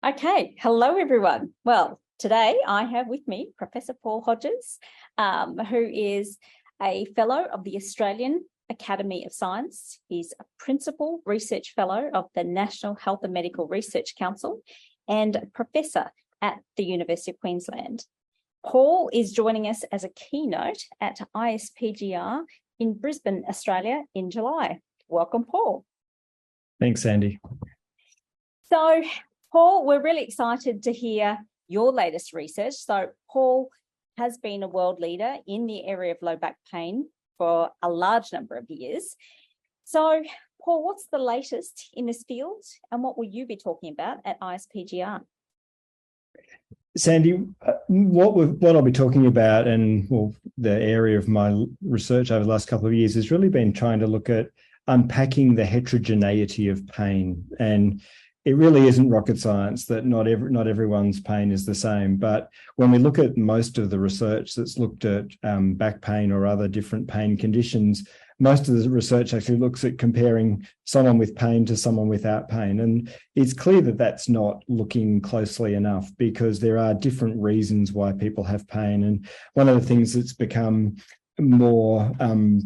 Okay, hello everyone. Well, today I have with me Professor Paul Hodges, who is a fellow of the Australian Academy of Science. He's a principal research fellow of the National Health and Medical Research Council and a professor at the University of Queensland. Paul is joining us as a keynote at ISPGR in Brisbane, Australia in July. Welcome, Paul. Thanks, Sandy. So, Paul, we're really excited to hear your latest research. So Paul has been a world leader in the area of low back pain for a large number of years. So, Paul, what's the latest in this field and what will you be talking about at ISPGR? Sandy, what I'll be talking about and the area of my research over the last couple of years has really been trying to look at unpacking the heterogeneity of pain. And it really isn't rocket science that not everyone's pain is the same. But when we look at most of the research that's looked at back pain or other different pain conditions, most of the research actually looks at comparing someone with pain to someone without pain. And it's clear that that's not looking closely enough because there are different reasons why people have pain. And one of the things that's become more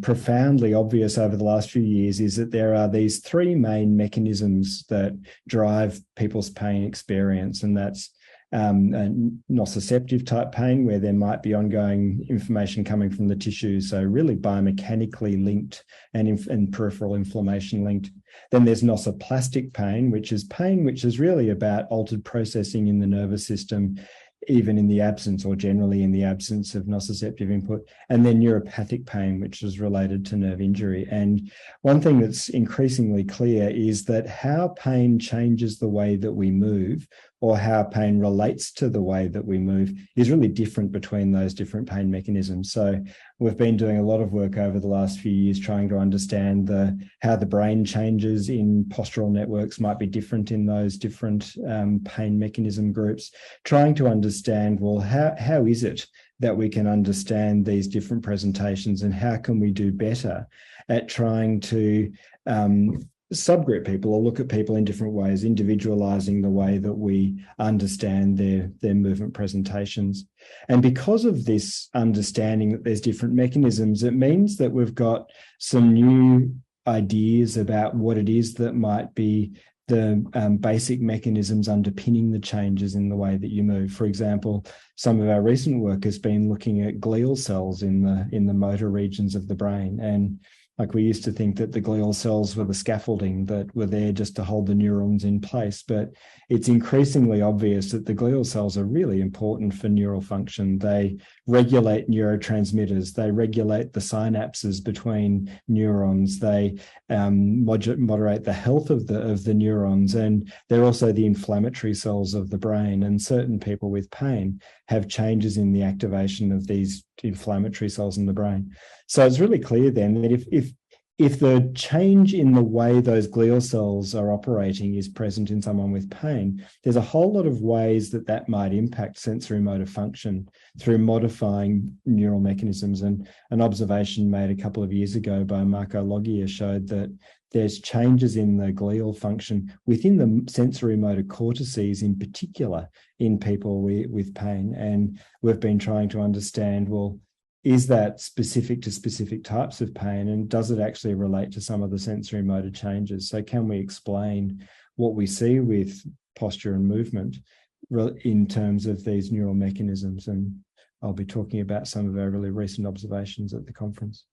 profoundly obvious over the last few years is that there are these three main mechanisms that drive people's pain experience, and that's nociceptive type pain, where there might be ongoing information coming from the tissue, so really biomechanically linked and peripheral inflammation linked. Then there's nociplastic pain, which is really about altered processing in the nervous system, even in the absence or generally in the absence of nociceptive input, and then neuropathic pain, which is related to nerve injury. And one thing that's increasingly clear is that how pain changes the way that we move, or how pain relates to the way that we move, is really different between those different pain mechanisms. So we've been doing a lot of work over the last few years trying to understand how the brain changes in postural networks might be different in those different pain mechanism groups, trying to understand, well, how is it that we can understand these different presentations, and how can we do better at trying to subgroup people or look at people in different ways, individualizing the way that we understand their movement presentations. And because of this understanding that there's different mechanisms, it means that we've got some new ideas about what it is that might be the basic mechanisms underpinning the changes in the way that you move. For example, some of our recent work has been looking at glial cells in the motor regions of the brain. And like, we used to think that the glial cells were the scaffolding that were there just to hold the neurons in place, but it's increasingly obvious that the glial cells are really important for neural function. They regulate neurotransmitters, they regulate the synapses between neurons, they moderate the health of the neurons, and they're also the inflammatory cells of the brain. And certain people with pain have changes in the activation of these inflammatory cells in the brain. So it's really clear then that if the change in the way those glial cells are operating is present in someone with pain, there's a whole lot of ways that might impact sensory motor function through modifying neural mechanisms. And an observation made a couple of years ago by Marco Loggia showed that there's changes in the glial function within the sensory motor cortices, in particular in people with pain. And we've been trying to understand, well, is that specific to specific types of pain, and does it actually relate to some of the sensory motor changes? So can we explain what we see with posture and movement in terms of these neural mechanisms? And I'll be talking about some of our really recent observations at the conference.